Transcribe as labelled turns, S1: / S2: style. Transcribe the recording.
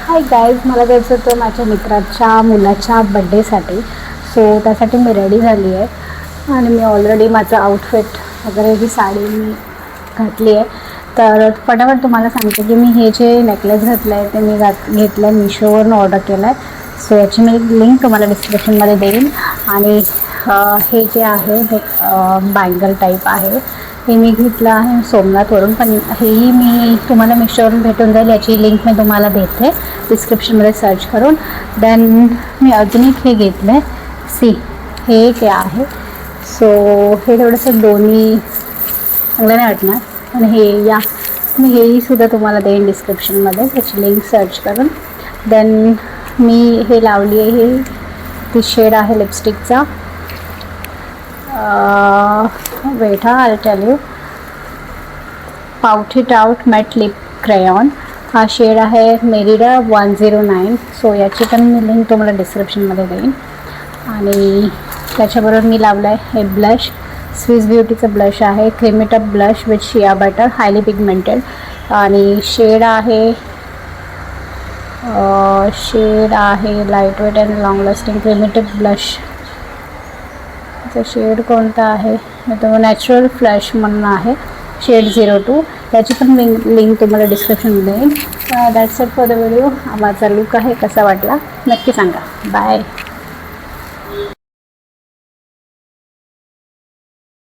S1: Hi guys, मला जायचं होतं माझ्या मित्राच्या मुलाच्या बड्डेसाठी. सो त्यासाठी मी रेडी झाली आहे आणि मी ऑलरेडी माझं आउटफिट वगैरे ही साडी मी घातली आहे. तर फटाफट तुम्हाला सांगते की मी हे जे नेकलेस घातलं आहे ते मी घेतलं आहे मिशोवरून, ऑर्डर केलं आहे. सो याची मी लिंक तुम्हाला डिस्क्रिप्शनमध्ये देईन. आणि हे जे आहे हे बँगल टाईप आहे, हे मी घेतलं आहे सोमनाथवरून, पण हेही मी तुम्हाला मिशोवरून भेटून जाईल. याची लिंक मी तुम्हाला देते डिस्क्रिप्शनमध्ये सर्च करून. देन मी अजून एक हे घेतलं आहे, हे ते आहे. सो हे थोडंसं दोन्ही चांगलं नाही वाटणार, पण मी हेही सुद्धा तुम्हाला देईन डिस्क्रिप्शनमध्ये, त्याची लिंक सर्च करून. देन मी हे लावली आहे, ती शेड आहे लिपस्टिकचा, wait I tell you, pout it out matte lip crayon. हा शेड आहे मेरिडा 109. सो याची पण मी लिंक तुम्हाला डिस्क्रिप्शनमध्ये देईन. आणि त्याच्याबरोबर मी लावलं आहे हे ब्लश, स्विस ब्युटीचं ब्लश आहे, creamy tap blush with shea butter, highly pigmented. आणि शेड आहे light weight and long lasting creamy tap blush. Shade कोणता आहे तो नॅचरल फ्लॅश म्हणून आहे, शेड 02. त्याची पण लिंक तुम्हाला डिस्क्रिप्शनमध्ये देईन. That's it for the video. माझा लुक आहे कसा वाटला नक्की सांगा. बाय.